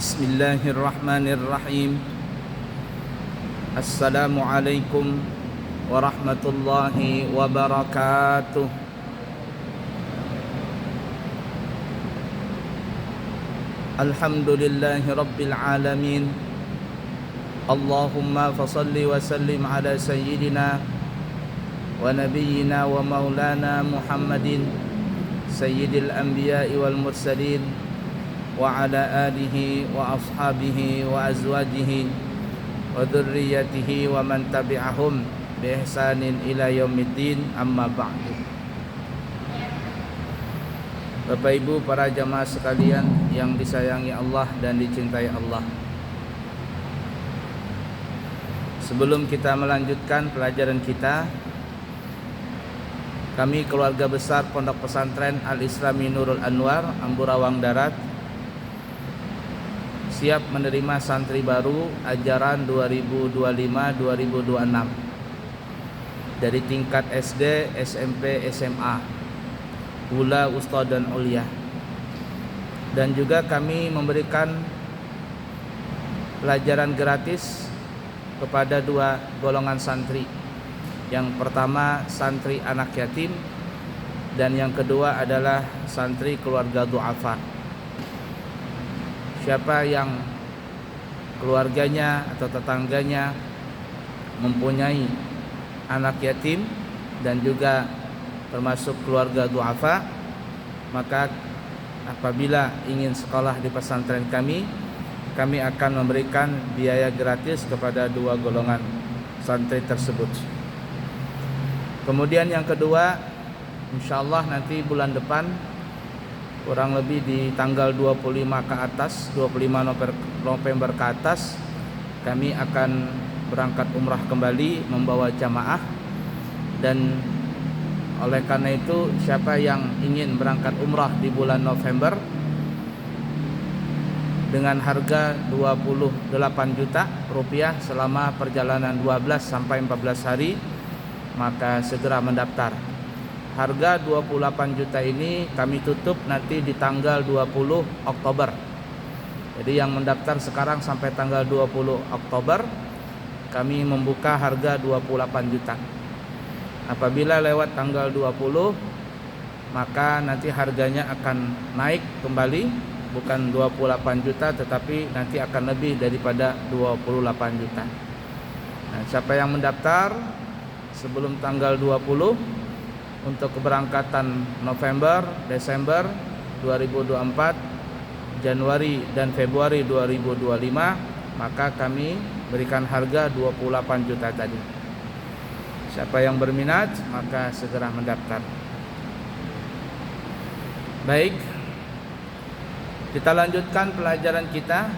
Bismillahirrahmanirrahim. Assalamualaikum warahmatullahi wabarakatuh. Alhamdulillahi rabbil alamin. Allahumma fasalli wa sallim ala sayyidina wa nabiyyina wa maulana Muhammadin sayyidil anbiya'i wal mursalin wa ala alihi wa ashabihi wa azwajihi wa dhurriyyatihi wa man tabi'ahum bi ihsanin ila yaumiddin, amma ba'du. Bapak Ibu para jamaah sekalian yang disayangi Allah dan dicintai Allah, sebelum kita melanjutkan pelajaran kita, kami keluarga besar Pondok Pesantren Al-Islami Nurul Anwar Amburawang Darat siap menerima santri baru ajaran 2025-2026 dari tingkat SD, SMP, SMA, Ula, Ustadz dan Ulia. Dan juga kami memberikan pelajaran gratis kepada dua golongan santri. Yang pertama santri anak yatim, dan yang kedua adalah santri keluarga du'afa. Siapa yang keluarganya atau tetangganya mempunyai anak yatim dan juga termasuk keluarga du'afa, maka apabila ingin sekolah di pesantren kami akan memberikan biaya gratis kepada dua golongan santri tersebut. Kemudian yang kedua, insyaallah nanti bulan depan, kurang lebih di tanggal 25 ke atas, 25 November ke atas, kami akan berangkat umrah kembali membawa jamaah. Dan oleh karena itu, siapa yang ingin berangkat umrah di bulan November dengan harga 28 juta rupiah selama perjalanan 12 sampai 14 hari, maka segera mendaftar. Harga 28 juta ini kami tutup nanti di tanggal 20 Oktober. Jadi yang mendaftar sekarang sampai tanggal 20 Oktober kami membuka harga 28 juta. Apabila lewat tanggal 20, maka nanti harganya akan naik kembali, bukan 28 juta tetapi nanti akan lebih daripada 28 juta. Nah, siapa yang mendaftar sebelum tanggal 20 untuk keberangkatan November, Desember 2024, Januari dan Februari 2025, maka kami berikan harga 28 juta tadi. Siapa yang berminat maka segera mendaftar. Baik, kita lanjutkan pelajaran kita,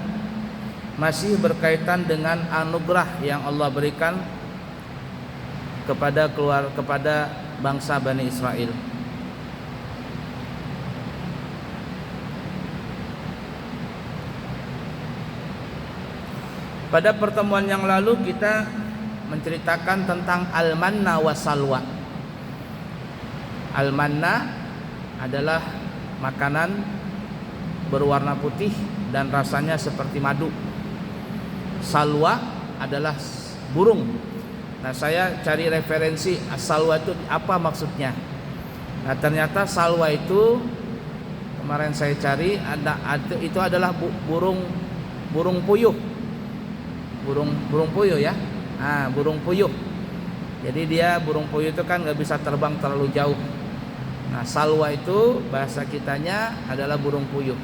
masih berkaitan dengan anugerah yang Allah berikan kepada bangsa Bani Israel. Pada pertemuan yang lalu kita menceritakan tentang al-manna wa salwa. Al-manna adalah makanan berwarna putih dan rasanya seperti madu. Salwa adalah burung. Nah, saya cari referensi salwa itu apa maksudnya. Nah, ternyata salwa itu kemarin saya cari itu adalah burung puyuh. Burung puyuh ya. Nah, burung puyuh. Jadi dia burung puyuh itu kan nggak bisa terbang terlalu jauh. Nah, salwa itu bahasa kitanya adalah burung puyuh.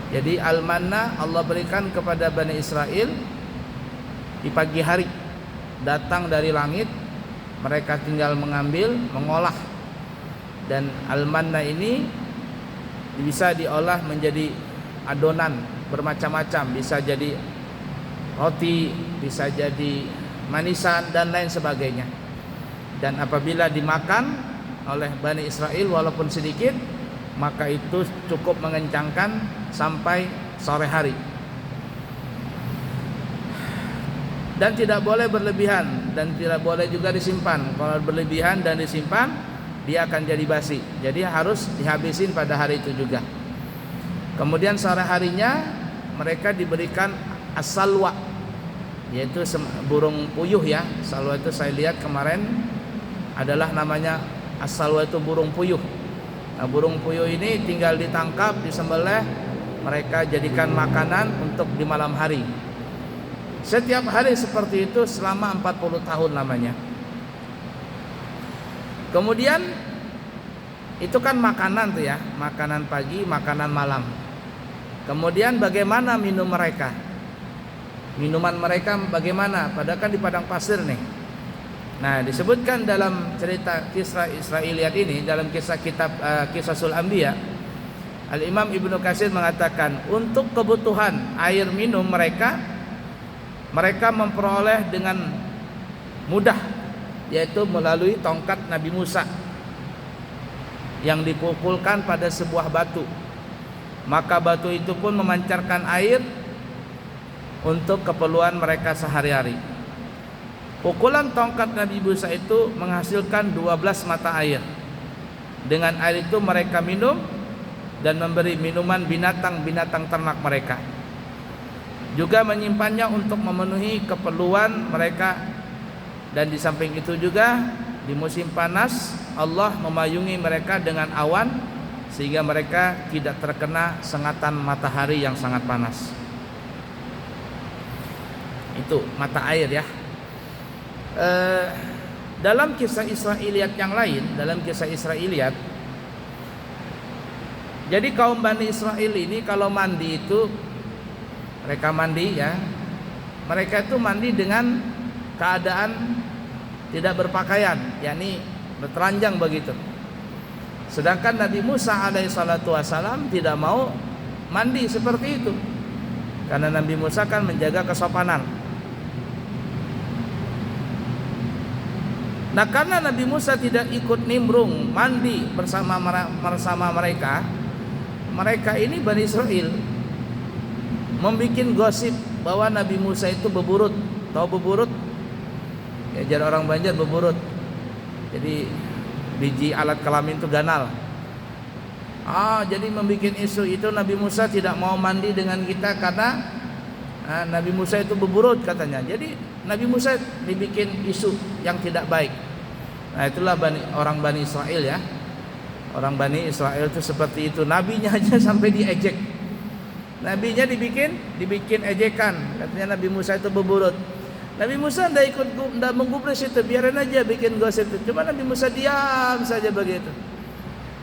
Jadi al-manna Allah berikan kepada Bani Israel di pagi hari, datang dari langit, mereka tinggal mengambil, mengolah. Dan al-manna ini bisa diolah menjadi adonan bermacam-macam, bisa jadi roti, bisa jadi manisan dan lain sebagainya. Dan apabila dimakan oleh Bani Israel walaupun sedikit, maka itu cukup mengenyangkan sampai sore hari. Dan tidak boleh berlebihan dan tidak boleh juga disimpan. Kalau berlebihan dan disimpan, dia akan jadi basi. Jadi harus dihabisin pada hari itu juga. Kemudian sore harinya mereka diberikan as-salwa, yaitu burung puyuh ya. Salwa itu saya lihat kemarin adalah namanya as-salwa, itu burung puyuh. Nah, burung puyuh ini tinggal ditangkap, disembelih, mereka jadikan makanan untuk di malam hari. Setiap hari seperti itu selama 40 tahun namanya. Kemudian itu kan makanan tuh ya, makanan pagi, makanan malam. Kemudian bagaimana minum mereka? Minuman mereka bagaimana? Padahal kan di padang pasir nih. Nah, disebutkan dalam cerita kisah Israiliyat ini, dalam kisah kitab Qisasul Anbiya, Al-Imam Ibnu Katsir mengatakan untuk kebutuhan air minum mereka memperoleh dengan mudah, yaitu melalui tongkat Nabi Musa yang dipukulkan pada sebuah batu. Maka batu itu pun memancarkan air untuk keperluan mereka sehari-hari. Pukulan tongkat Nabi Musa itu menghasilkan 12 mata air. Dengan air itu mereka minum dan memberi minuman binatang-binatang ternak mereka. Juga menyimpannya untuk memenuhi keperluan mereka. Dan di samping itu juga di musim panas Allah memayungi mereka dengan awan sehingga mereka tidak terkena sengatan matahari yang sangat panas. Itu mata air ya. Dalam kisah Israiliyat yang lain, dalam kisah Israiliyat, jadi kaum Bani Israel ini kalau mandi itu, mereka mandi ya, mereka itu mandi dengan keadaan tidak berpakaian, yakni bertelanjang begitu. Sedangkan Nabi Musa alaihissalatu wassalam tidak mau mandi seperti itu, karena Nabi Musa kan menjaga kesopanan. Nah, karena Nabi Musa tidak ikut nimbrung mandi bersama mereka, mereka ini Bani Israel membuat gosip bahwa Nabi Musa itu beburut. Tahu beburut? Ya, jar orang Banjar beburut. Jadi biji alat kelamin itu ganal. Jadi membuat isu itu Nabi Musa tidak mau mandi dengan kita karena Nabi Musa itu beburut katanya. Jadi Nabi Musa dibikin isu yang tidak baik. Nah, itulah orang Bani Israel ya. Orang Bani Israel itu seperti itu. Nabinya aja sampai diejek. Nabinya dibikin ejekan. Katanya Nabi Musa itu beburut. Nabi Musa tidak menggubris itu, biarin aja bikin gosip itu. Cuma Nabi Musa diam saja begitu.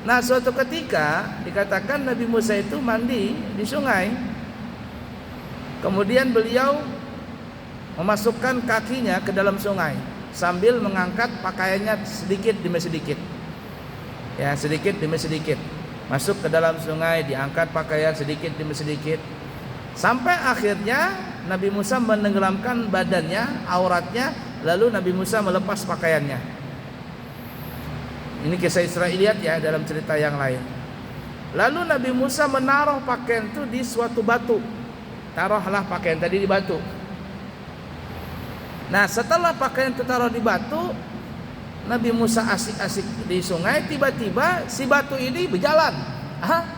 Nah, suatu ketika dikatakan Nabi Musa itu mandi di sungai. Kemudian beliau memasukkan kakinya ke dalam sungai sambil mengangkat pakaiannya sedikit demi sedikit. Ya, sedikit demi sedikit. Masuk ke dalam sungai, diangkat pakaian sedikit demi sedikit. Sampai akhirnya Nabi Musa menenggelamkan badannya, auratnya, lalu Nabi Musa melepas pakaiannya. Ini kisah Israiliyat ya, dalam cerita yang lain. Lalu Nabi Musa menaruh pakaian itu di suatu batu. Taruhlah pakaian tadi di batu. Nah, setelah pakaian itu taruh di batu, Nabi Musa asik-asik di sungai, tiba-tiba si batu ini berjalan.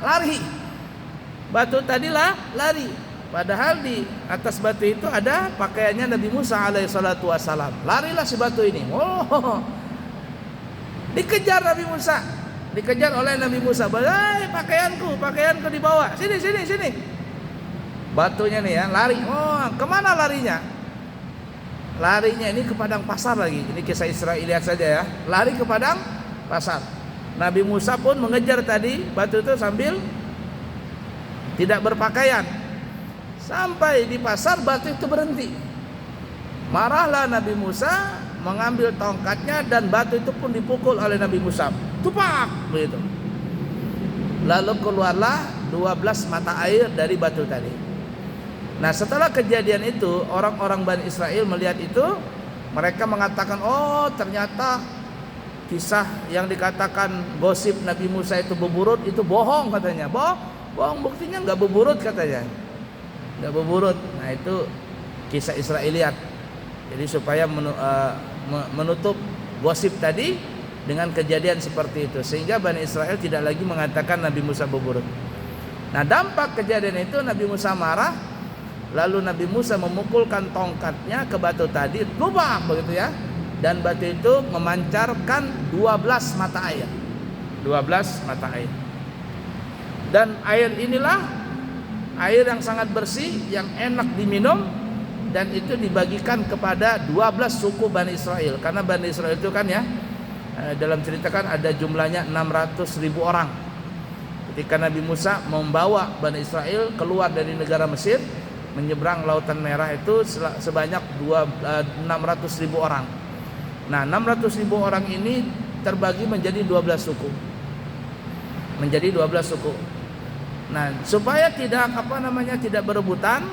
Lari. Batu tadilah lari. Padahal di atas batu itu ada pakaiannya Nabi Musa alaihissalatu wassalam. Larilah si batu ini. Dikejar Nabi Musa. Dikejar oleh Nabi Musa. Pakaianku dibawa. Sini. Batunya nih ya, lari. Kemana larinya? Larinya ini ke padang pasar lagi. Ini kisah Israiliyat saja ya. Lari ke padang pasar. Nabi Musa pun mengejar tadi batu itu sambil tidak berpakaian. Sampai di pasar batu itu berhenti. Marahlah Nabi Musa, mengambil tongkatnya dan batu itu pun dipukul oleh Nabi Musa. Tupak begitu. Lalu keluarlah 12 mata air dari batu tadi. Nah, setelah kejadian itu, orang-orang Bani Israel melihat itu, mereka mengatakan, ternyata kisah yang dikatakan gosip Nabi Musa itu beburut itu bohong katanya. Bohong, buktinya nggak beburut katanya. Nggak beburut. Nah, itu kisah Israiliyat. Jadi supaya menutup gosip tadi dengan kejadian seperti itu, sehingga Bani Israel tidak lagi mengatakan Nabi Musa beburut. Nah, dampak kejadian itu Nabi Musa marah, lalu Nabi Musa memukulkan tongkatnya ke batu tadi, lubang begitu ya. Dan batu itu memancarkan 12 mata air. 12 mata air. Dan air inilah air yang sangat bersih, yang enak diminum, dan itu dibagikan kepada 12 suku Bani Israel. Karena Bani Israel itu kan ya, dalam cerita kan ada jumlahnya 600.000 orang. Ketika Nabi Musa membawa Bani Israel keluar dari negara Mesir, menyeberang Lautan Merah itu sebanyak 600.000 orang. Nah, 600.000 orang ini terbagi menjadi 12 suku. Menjadi 12 suku. Nah, supaya tidak tidak berebutan,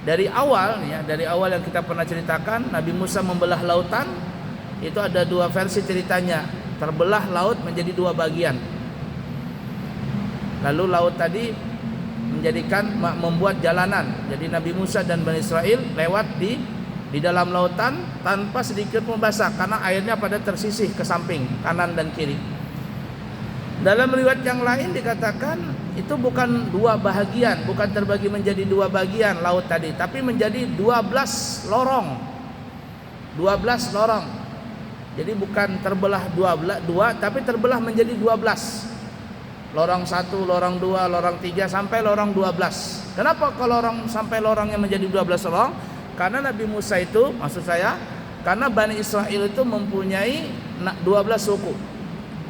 dari awal ya, dari awal yang kita pernah ceritakan, Nabi Musa membelah lautan. Itu ada dua versi ceritanya. Terbelah laut menjadi dua bagian. Lalu laut tadi membuat jalanan. Jadi Nabi Musa dan Bani Israel lewat di dalam lautan tanpa sedikit pun basah, karena airnya pada tersisih ke samping kanan dan kiri. Dalam riwayat yang lain dikatakan itu bukan dua bahagian, bukan terbagi menjadi dua bagian laut tadi, tapi menjadi 12 lorong. 12 lorong. Jadi bukan terbelah dua, tapi terbelah menjadi 12. Lorong 1, lorong 2, lorong 3 sampai lorong 12. Kenapa kalau sampai lorongnya menjadi 12 lorong? Karena Nabi Musa itu, maksud saya, karena Bani Israel itu mempunyai 12 suku.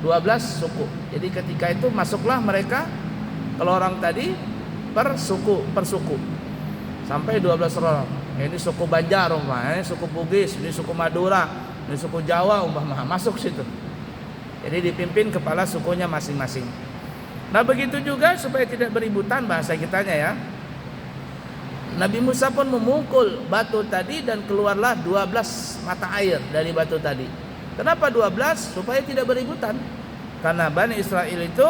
12 suku. Jadi ketika itu masuklah mereka ke lorong tadi per suku. Sampai 12 lorong. Ini suku Banjar umpamanya, ini suku Bugis, ini suku Madura, ini suku Jawa umpamanya, masuk situ. Jadi dipimpin kepala sukunya masing-masing. Nah, begitu juga supaya tidak beributan bahasa kitanya ya. Nabi Musa pun memukul batu tadi dan keluarlah 12 mata air dari batu tadi. Kenapa 12? Supaya tidak beributan. Karena Bani Israel itu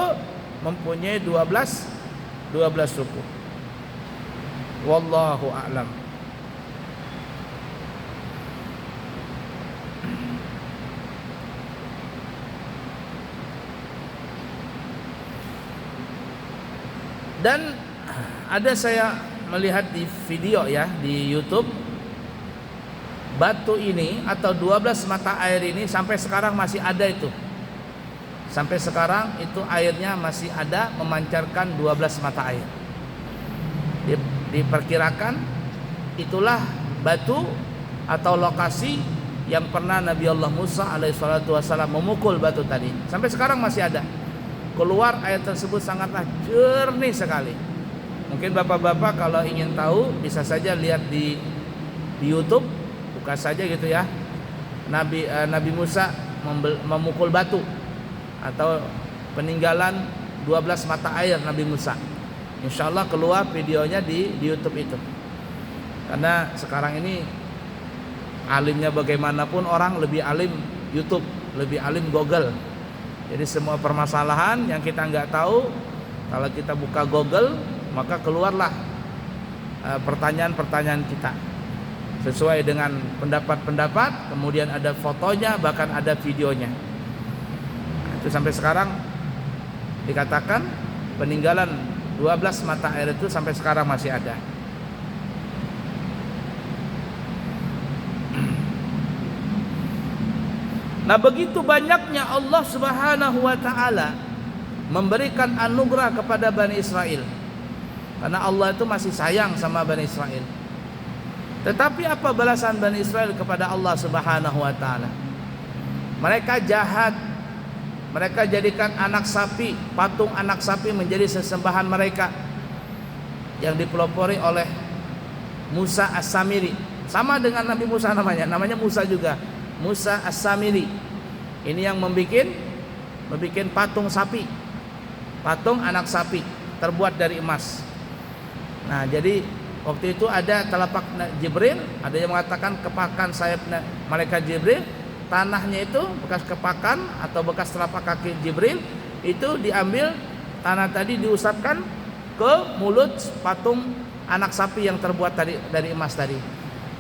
mempunyai 12 suku. Wallahu a'lam. Dan ada saya melihat di video ya di YouTube, batu ini atau 12 mata air ini sampai sekarang masih ada itu. Sampai sekarang itu airnya masih ada, memancarkan 12 mata air. Diperkirakan itulah batu atau lokasi yang pernah Nabi Allah Musa alaihissalam memukul batu tadi. Sampai sekarang masih ada. Keluar air tersebut sangatlah jernih sekali. Mungkin bapak-bapak kalau ingin tahu bisa saja lihat di YouTube, buka saja gitu ya. Nabi Musa memukul batu atau peninggalan 12 mata air Nabi Musa. Insya Allah keluar videonya di YouTube itu. Karena sekarang ini alimnya bagaimanapun orang lebih alim YouTube, lebih alim Google. Jadi semua permasalahan yang kita nggak tahu, kalau kita buka Google maka keluarlah pertanyaan-pertanyaan kita sesuai dengan pendapat-pendapat, kemudian ada fotonya, bahkan ada videonya. Itu sampai sekarang dikatakan peninggalan 12 mata air itu sampai sekarang masih ada. Nah, begitu banyaknya Allah Subhanahu wa taala memberikan anugerah kepada Bani Israel. Karena Allah itu masih sayang sama Bani Israel. Tetapi apa balasan Bani Israel kepada Allah Subhanahu wa taala? Mereka jahat. Mereka jadikan anak sapi, patung anak sapi menjadi sesembahan mereka yang dipelopori oleh Musa As-Samiri. Sama dengan Nabi Musa namanya Musa juga. Musa As-Samiri. Ini yang membuat patung sapi. Patung anak sapi terbuat dari emas. Nah, jadi waktu itu ada telapak Jibril, ada yang mengatakan kepakan sayap malaikat Jibril, tanahnya itu bekas kepakan atau bekas telapak kaki Jibril itu diambil, tanah tadi diusapkan ke mulut patung anak sapi yang terbuat dari emas tadi.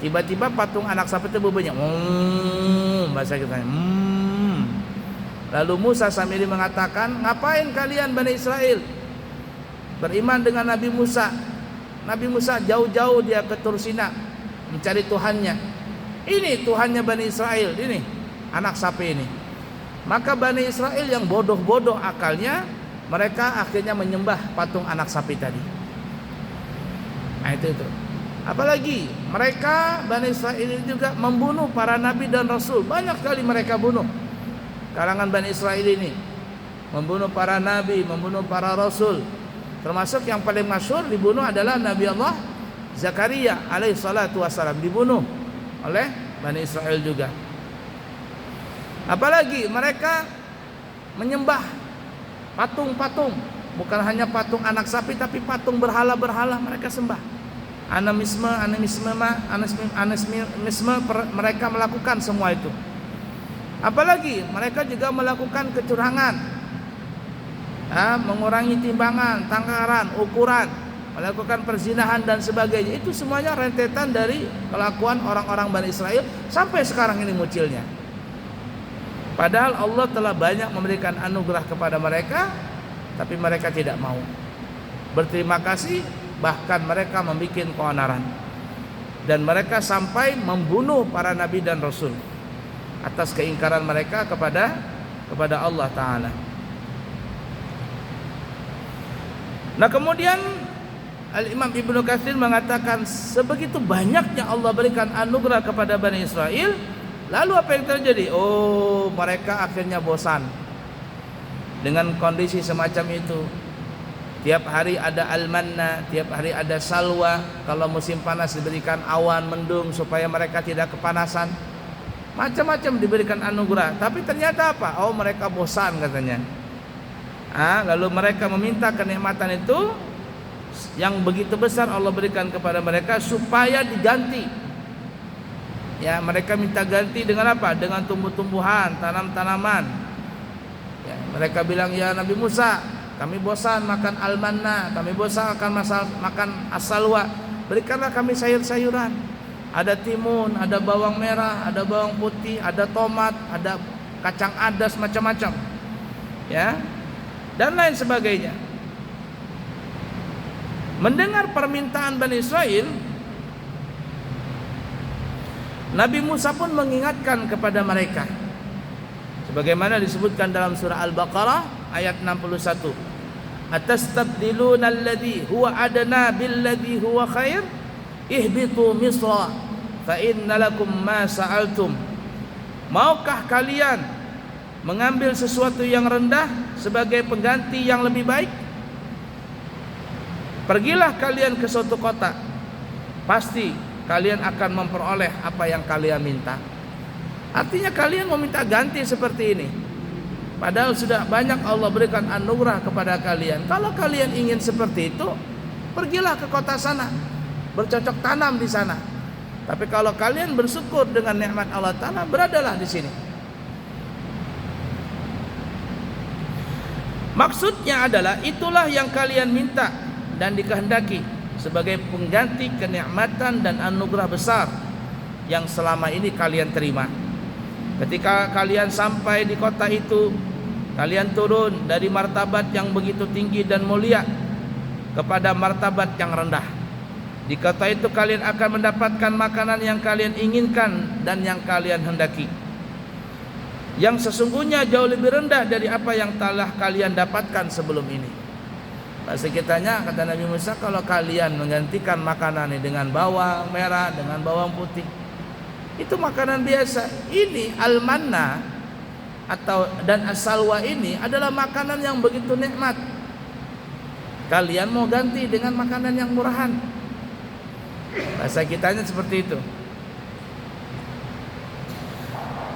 Tiba-tiba patung anak sapi itu berbunyi, bahasa kita. Lalu Musa Samiri mengatakan, ngapain kalian Bani Israel? beriman dengan Nabi Musa. Nabi Musa jauh-jauh dia ke Tur Sina mencari Tuhannya. Ini Tuhannya Bani Israel, ini anak sapi ini. Maka Bani Israel yang bodoh-bodoh akalnya, mereka akhirnya menyembah patung anak sapi tadi. Nah itu. Apalagi mereka Bani Israel ini juga membunuh para nabi dan rasul. Banyak sekali mereka bunuh. Kalangan Bani Israel ini membunuh para nabi, membunuh para rasul. Termasuk yang paling masyhur dibunuh adalah Nabi Allah Zakaria alaihi salatu wassalam, dibunuh oleh Bani Israel juga. Apalagi mereka menyembah patung-patung, bukan hanya patung anak sapi tapi patung berhala-berhala mereka sembah. Animisme, mereka melakukan semua itu. Apalagi mereka juga melakukan kecurangan, mengurangi timbangan, takaran, ukuran, melakukan perzinahan dan sebagainya. Itu semuanya rentetan dari kelakuan orang-orang Bani Israel sampai sekarang ini muncilnya. Padahal Allah telah banyak memberikan anugerah kepada mereka, tapi mereka tidak mau berterima kasih. Bahkan mereka membuat keonaran, dan mereka sampai membunuh para nabi dan rasul atas keingkaran mereka kepada Allah Ta'ala. Nah kemudian Al-Imam Ibnu Katsir mengatakan, sebegitu banyaknya Allah berikan anugerah kepada Bani Israel, lalu apa yang terjadi? Oh, mereka akhirnya bosan dengan kondisi semacam itu. Tiap hari ada al-manna, tiap hari ada salwa. Kalau musim panas diberikan awan mendung supaya mereka tidak kepanasan. Macam-macam diberikan anugerah. Tapi ternyata apa? Oh, mereka bosan katanya. Lalu mereka meminta kenikmatan itu yang begitu besar Allah berikan kepada mereka supaya diganti. Ya, mereka minta ganti dengan apa? Dengan tumbuh-tumbuhan, tanam-tanaman. Ya, mereka bilang, ya Nabi Musa, kami bosan makan al-manna, kami bosan makan as-salwa. Berikanlah kami sayur-sayuran. Ada timun, ada bawang merah, ada bawang putih, ada tomat, ada kacang adas, macam-macam. Ya. Dan lain sebagainya. Mendengar permintaan Bani Israel, Nabi Musa pun mengingatkan kepada mereka. Sebagaimana disebutkan dalam surah Al-Baqarah ayat 61. Atastabdiluna alladhi huwa adna billadhi huwa khair? Ihbitu Misra fa inna lakum ma sa'altum. Maukah kalian mengambil sesuatu yang rendah sebagai pengganti yang lebih baik? Pergilah kalian ke suatu kota, pasti kalian akan memperoleh apa yang kalian minta. Artinya kalian meminta ganti seperti ini, padahal sudah banyak Allah berikan anugerah kepada kalian. Kalau kalian ingin seperti itu, pergilah ke kota sana, bercocok tanam di sana. Tapi kalau kalian bersyukur dengan nikmat Allah Ta'ala, beradalah di sini. Maksudnya adalah itulah yang kalian minta dan dikehendaki sebagai pengganti kenikmatan dan anugerah besar yang selama ini kalian terima. Ketika kalian sampai di kota itu, kalian turun dari martabat yang begitu tinggi dan mulia kepada martabat yang rendah. Di kota itu kalian akan mendapatkan makanan yang kalian inginkan dan yang kalian hendaki, yang sesungguhnya jauh lebih rendah dari apa yang telah kalian dapatkan sebelum ini. Bahasa kitanya, kata Nabi Musa, kalau kalian menggantikan makanan ini dengan bawang merah, dengan bawang putih, itu makanan biasa. Ini al-manna dan as-salwa ini adalah makanan yang begitu nikmat. Kalian mau ganti dengan makanan yang murahan. Bahasa kitanya seperti itu.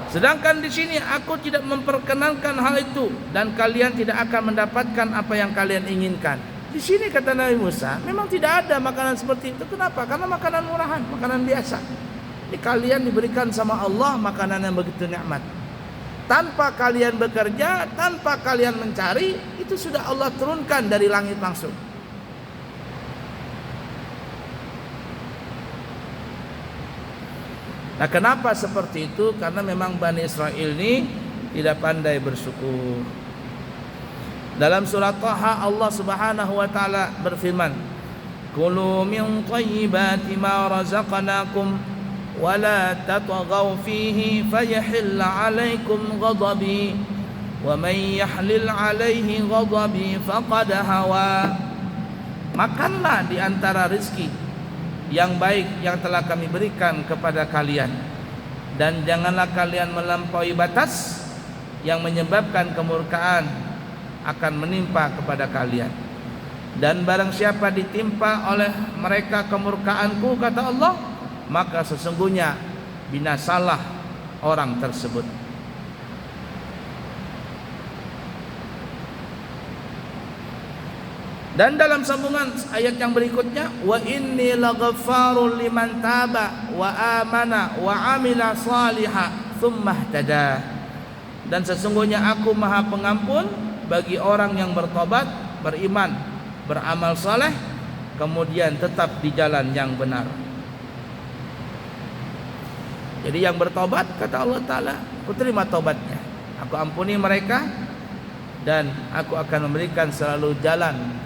Sedangkan di sini aku tidak memperkenankan hal itu dan kalian tidak akan mendapatkan apa yang kalian inginkan. Di sini kata Nabi Musa, memang tidak ada makanan seperti itu. Kenapa? Karena makanan murahan, makanan biasa. Ini kalian diberikan sama Allah makanan yang begitu nikmat. Tanpa kalian bekerja, tanpa kalian mencari, itu sudah Allah turunkan dari langit langsung. Nah, kenapa seperti itu? Karena memang Bani Israel ini tidak pandai bersyukur. Dalam surah Taha Allah Subhanahu wa taala berfirman, "Kulu min thayyibati ma razaqnakum wa la tatghaw fihi fayahilla 'alaikum ghadabi wa man yahlil 'alaihi ghadabi faqad hawa." Makanlah di antara rezeki yang baik yang telah kami berikan kepada kalian, dan janganlah kalian melampaui batas yang menyebabkan kemurkaan akan menimpa kepada kalian. Dan barang siapa ditimpa oleh mereka kemurkaanku, kata Allah, maka sesungguhnya binasalah orang tersebut. Dan dalam sambungan ayat yang berikutnya, wa inni laghaffarul liman taba wa amana wa amila salihah tsumma ihtada. Dan sesungguhnya aku Maha Pengampun bagi orang yang bertobat, beriman, beramal saleh, kemudian tetap di jalan yang benar. Jadi yang bertobat, kata Allah Ta'ala, aku terima tobatnya, aku ampuni mereka, dan aku akan memberikan selalu jalan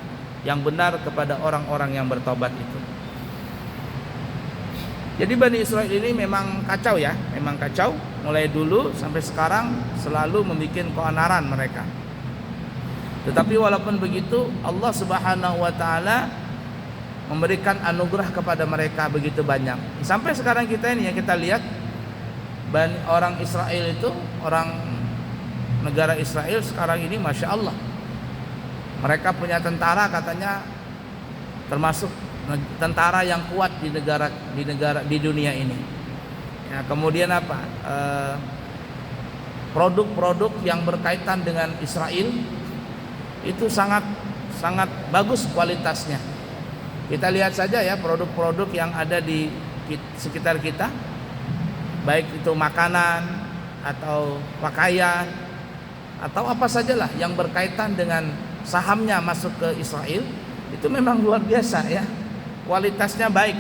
yang benar kepada orang-orang yang bertobat itu. Jadi Bani Israil ini memang kacau ya, memang kacau. Mulai dulu sampai sekarang selalu membuat keonaran mereka. Tetapi walaupun begitu, Allah Subhanahu wa taala memberikan anugerah kepada mereka begitu banyak. Sampai sekarang kita ini yang kita lihat, orang Israel itu, orang negara Israel sekarang ini Masya Allah, mereka punya tentara, katanya termasuk tentara yang kuat di dunia ini. Ya, kemudian apa? Produk-produk yang berkaitan dengan Israel itu sangat bagus kualitasnya. Kita lihat saja ya produk-produk yang ada di sekitar kita, baik itu makanan atau pakaian atau apa sajalah yang berkaitan dengan sahamnya masuk ke Israel, itu memang luar biasa ya, kualitasnya baik,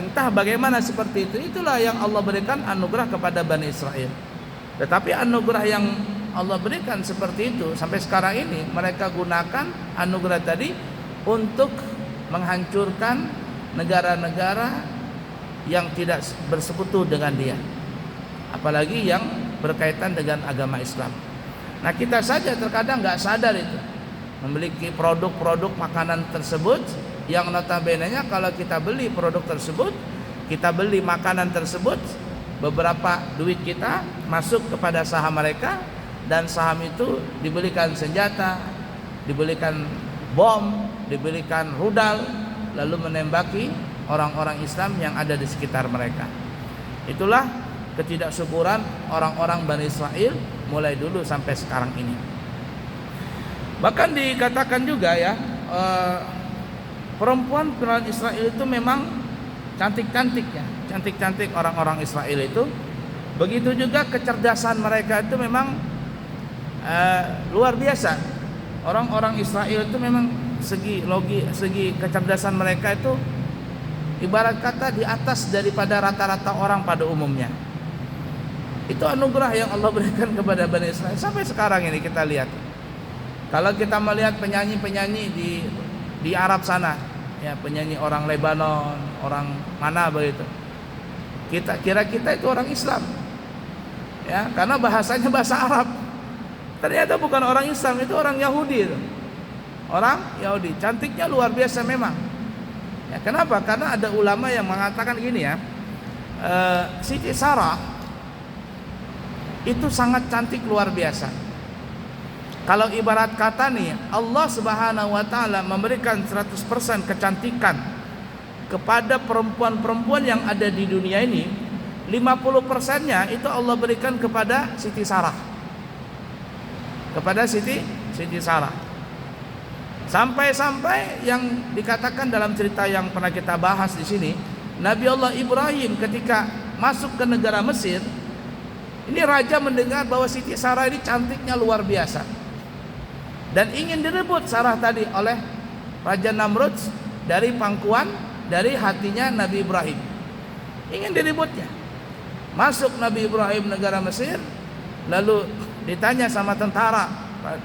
entah bagaimana seperti itu. Itulah yang Allah berikan anugerah kepada Bani Israel. Tetapi anugerah yang Allah berikan seperti itu sampai sekarang ini mereka gunakan anugerah tadi untuk menghancurkan negara-negara yang tidak bersekutu dengan dia, apalagi yang berkaitan dengan agama Islam. Nah, kita saja terkadang nggak sadar itu memiliki produk-produk makanan tersebut yang notabene-nya kalau kita beli produk tersebut, kita beli makanan tersebut, beberapa duit kita masuk kepada saham mereka, dan saham itu dibelikan senjata, dibelikan bom, dibelikan rudal, lalu menembaki orang-orang Islam yang ada di sekitar mereka. Itulah ketidaksyukuran orang-orang Bani Israel mulai dulu sampai sekarang ini. Bahkan dikatakan juga ya, perempuan Israel itu memang cantik-cantik ya, cantik-cantik orang-orang Israel itu. Begitu juga kecerdasan mereka itu memang luar biasa. Orang-orang Israel itu memang segi kecerdasan mereka itu ibarat kata di atas daripada rata-rata orang pada umumnya. Itu anugerah yang Allah berikan kepada Bani Israel sampai sekarang ini kita lihat. Kalau kita melihat penyanyi-penyanyi di Arab sana, ya penyanyi orang Lebanon, orang mana begitu, kita kira kita itu orang Islam, ya karena bahasanya bahasa Arab. Ternyata bukan orang Islam, itu orang Yahudi itu. Orang Yahudi, cantiknya luar biasa memang. Ya, kenapa? Karena ada ulama yang mengatakan gini ya, Siti Sarah itu sangat cantik luar biasa. Kalau ibarat kata nih, Allah Subhanahu wa taala memberikan 100% kecantikan kepada perempuan-perempuan yang ada di dunia ini, 50%-nya itu Allah berikan kepada Siti Sarah. Kepada Siti Sarah. Sampai-sampai yang dikatakan dalam cerita yang pernah kita bahas di sini, Nabi Allah Ibrahim ketika masuk ke negara Mesir, ini raja mendengar bahwa Siti Sarah ini cantiknya luar biasa, dan ingin direbut Sarah tadi oleh Raja Namrud dari pangkuan dari hatinya Nabi Ibrahim. Ingin direbutnya. Masuk Nabi Ibrahim negara Mesir, lalu ditanya sama tentara,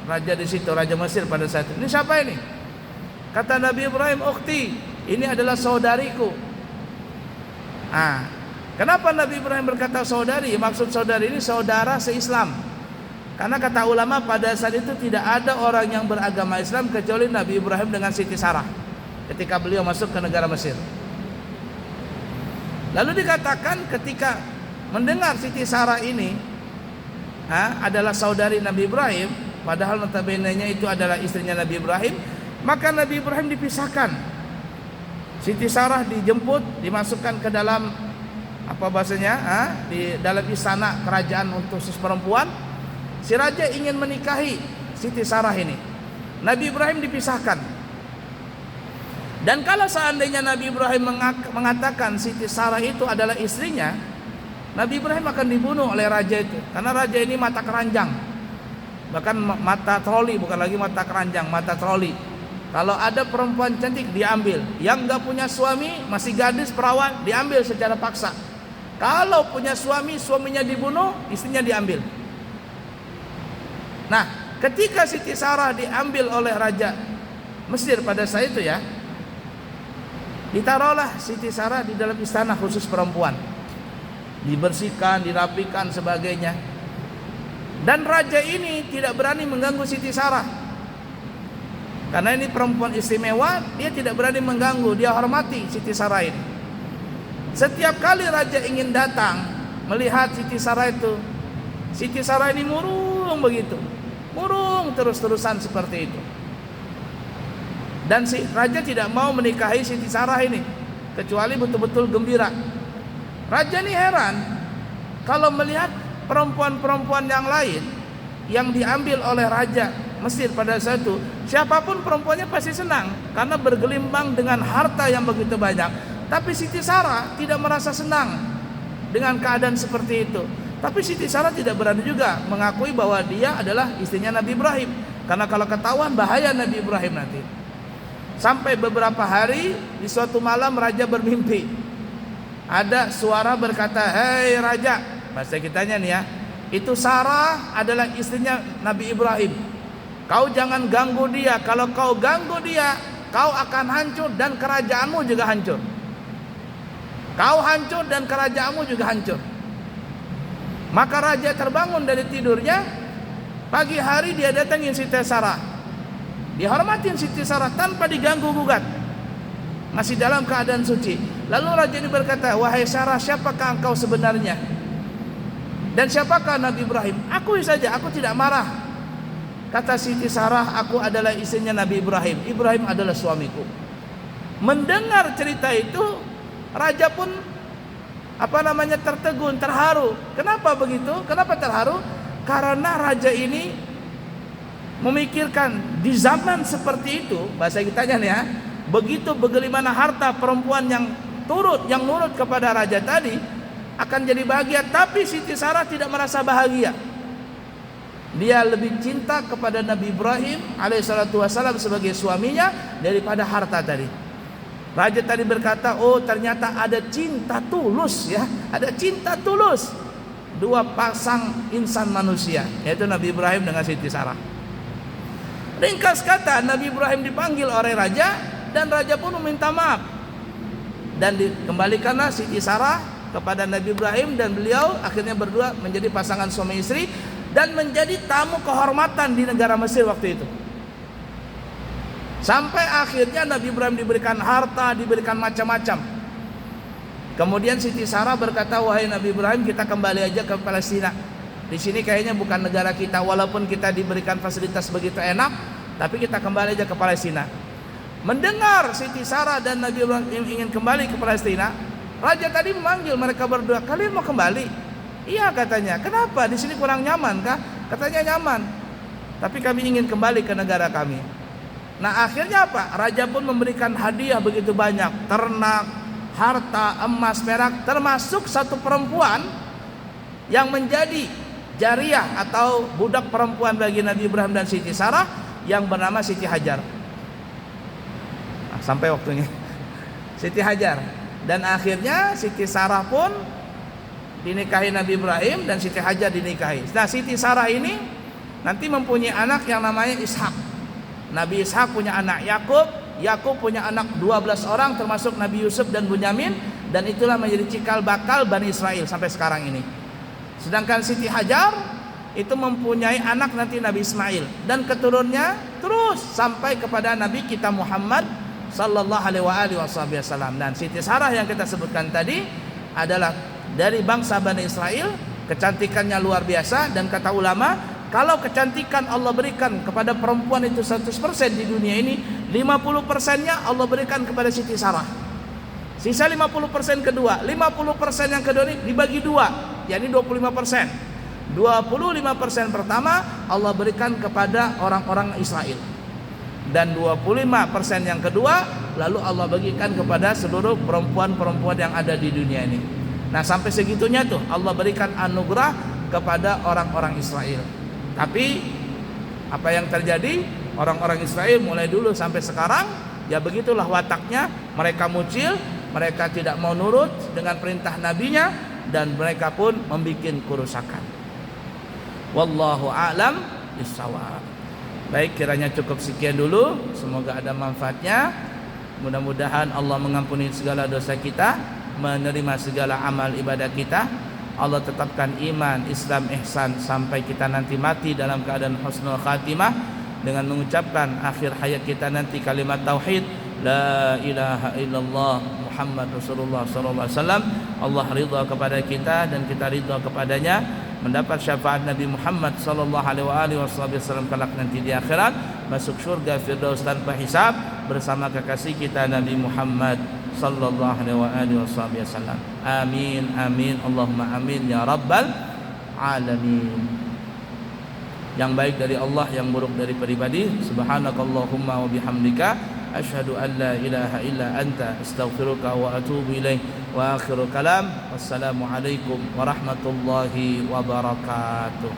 raja di situ, raja Mesir pada saat itu. Ini siapa ini? Kata Nabi Ibrahim, ukhti, ini adalah saudariku. Kenapa Nabi Ibrahim berkata saudari? Maksud saudari ini saudara se-Islam. Karena kata ulama pada saat itu tidak ada orang yang beragama Islam kecuali Nabi Ibrahim dengan Siti Sarah ketika beliau masuk ke negara Mesir. Lalu dikatakan ketika mendengar Siti Sarah ini adalah saudari Nabi Ibrahim, padahal notabene-nya itu adalah istrinya Nabi Ibrahim, maka Nabi Ibrahim dipisahkan. Siti Sarah dijemput, dimasukkan ke dalam di dalam istana kerajaan untuk khusus perempuan. Si raja ingin menikahi Siti Sarah ini. Nabi Ibrahim dipisahkan. Dan kalau seandainya Nabi Ibrahim mengatakan Siti Sarah itu adalah istrinya, Nabi Ibrahim akan dibunuh oleh raja itu. Karena raja ini mata keranjang. Bahkan mata troli, bukan lagi mata keranjang, mata troli. Kalau ada perempuan cantik diambil. Yang gak punya suami, masih gadis, perawan, diambil secara paksa. Kalau punya suami, suaminya dibunuh, istrinya diambil. Nah, ketika Siti Sarah diambil oleh raja Mesir pada saat itu ya, ditaruhlah Siti Sarah di dalam istana khusus perempuan, dibersihkan, dirapikan sebagainya. Dan raja ini tidak berani mengganggu Siti Sarah, karena ini perempuan istimewa. Dia tidak berani mengganggu, dia hormati Siti Sarah ini. Setiap kali raja ingin datang melihat Siti Sarah itu, Siti Sarah ini murung begitu, murung terus-terusan seperti itu. Dan si raja tidak mau menikahi Siti Sarah ini kecuali betul-betul gembira. Raja ini heran kalau melihat perempuan-perempuan yang lain yang diambil oleh raja Mesir pada saat itu. Siapapun perempuannya pasti senang karena bergelimbang dengan harta yang begitu banyak. Tapi Siti Sarah tidak merasa senang dengan keadaan seperti itu. Tapi Siti Sarah tidak berani juga mengakui bahwa dia adalah istrinya Nabi Ibrahim, karena kalau ketahuan bahaya Nabi Ibrahim nanti. Sampai beberapa hari, di suatu malam raja bermimpi. Ada suara berkata, "Hei raja," bahasa kitanya nih ya, "itu Sarah adalah istrinya Nabi Ibrahim. Kau jangan ganggu dia. Kalau kau ganggu dia, kau akan hancur dan kerajaanmu juga hancur. Kau hancur dan kerajaanmu juga hancur." Maka raja terbangun dari tidurnya. Pagi hari dia datangin Siti Sarah, dihormatin Siti Sarah tanpa diganggu gugat, masih dalam keadaan suci. Lalu raja ini berkata, "Wahai Sarah, siapakah engkau sebenarnya? Dan siapakah Nabi Ibrahim?" "Akui saja, aku tidak marah." Kata Siti Sarah, "Aku adalah istrinya Nabi Ibrahim. Ibrahim adalah suamiku." Mendengar cerita itu, raja pun tertegun, terharu. Kenapa begitu? Kenapa terharu? Karena raja ini memikirkan di zaman seperti itu, bahasa kitanya nih ya, begitu bagaimana harta perempuan yang nurut kepada raja tadi akan jadi bahagia. Tapi Siti Sarah tidak merasa bahagia. Dia lebih cinta kepada Nabi Ibrahim alaihissalatu wassalam sebagai suaminya daripada harta tadi. Raja tadi berkata, "Oh, ternyata ada cinta tulus ya, ada cinta tulus dua pasang insan manusia, yaitu Nabi Ibrahim dengan Siti Sarah." Ringkas kata, Nabi Ibrahim dipanggil oleh raja dan raja pun meminta maaf. Dan dikembalikanlah Siti Sarah kepada Nabi Ibrahim, dan beliau akhirnya berdua menjadi pasangan suami istri dan menjadi tamu kehormatan di negara Mesir waktu itu. Sampai akhirnya Nabi Ibrahim diberikan harta, diberikan macam-macam. Kemudian Siti Sarah berkata, "Wahai Nabi Ibrahim, kita kembali aja ke Palestina. Di sini kayaknya bukan negara kita, walaupun kita diberikan fasilitas begitu enak, tapi kita kembali aja ke Palestina." Mendengar Siti Sarah dan Nabi Ibrahim ingin kembali ke Palestina, raja tadi memanggil mereka berdua, "Kalian mau kembali?" "Iya," katanya. "Kenapa? Di sini kurang nyaman kah?" Katanya, "Nyaman, tapi kami ingin kembali ke negara kami." Nah, akhirnya apa? Raja pun memberikan hadiah begitu banyak, ternak, harta, emas, perak, termasuk satu perempuan yang menjadi jariyah atau budak perempuan bagi Nabi Ibrahim dan Siti Sarah yang bernama Siti Hajar. Nah, sampai waktunya Siti Hajar. Dan akhirnya Siti Sarah pun dinikahi Nabi Ibrahim dan Siti Hajar dinikahi. Nah, Siti Sarah ini nanti mempunyai anak yang namanya Ishak. Nabi Ishak punya anak Yakub, Yakub punya anak 12 orang termasuk Nabi Yusuf dan Bunyamin, dan itulah menjadi cikal bakal Bani Israel sampai sekarang ini. Sedangkan Siti Hajar itu mempunyai anak nanti Nabi Ismail dan keturunannya terus sampai kepada Nabi kita Muhammad sallallahu alaihi wasallam. Dan Siti Sarah yang kita sebutkan tadi adalah dari bangsa Bani Israel, kecantikannya luar biasa, dan kata ulama kalau kecantikan Allah berikan kepada perempuan itu 100% di dunia ini, 50%-nya Allah berikan kepada Siti Sarah. Sisa 50% kedua, 50% yang kedua ini dibagi dua, yakni 25%. 25% pertama Allah berikan kepada orang-orang Israel, dan 25% yang kedua lalu Allah bagikan kepada seluruh perempuan-perempuan yang ada di dunia ini. Nah, sampai segitunya tuh Allah berikan anugerah kepada orang-orang Israel. Tapi apa yang terjadi? Orang-orang Israel mulai dulu sampai sekarang ya begitulah wataknya. Mereka mucil, mereka tidak mau nurut dengan perintah nabinya, dan mereka pun membuat kerusakan. Wallahu a'lam bishawab. Baik, kiranya cukup sekian dulu. Semoga ada manfaatnya. Mudah-mudahan Allah mengampuni segala dosa kita, menerima segala amal ibadah kita. Allah tetapkan iman, Islam, ihsan sampai kita nanti mati dalam keadaan husnul khatimah, dengan mengucapkan akhir hayat kita nanti kalimat tauhid, la ilaha illallah Muhammad Rasulullah sallallahu alaihi wasallam. Allah ridha kepada kita dan kita ridha kepadanya, mendapat syafaat Nabi Muhammad sallallahu alaihi wasallam kelak nanti di akhirat, masuk surga firdaus tanpa hisab bersama kekasih kita Nabi Muhammad sallallahu alaihi wasallam. Amin amin Allahumma amin ya rabbal alamin. Yang baik dari Allah, yang buruk dari pribadi. Subhanakallahumma wa bihamdika asyhadu an la ilaha illa anta astaghfiruka wa atubu ilaik. Wa akhiru kalam, wassalamu alaikum warahmatullahi wabarakatuh.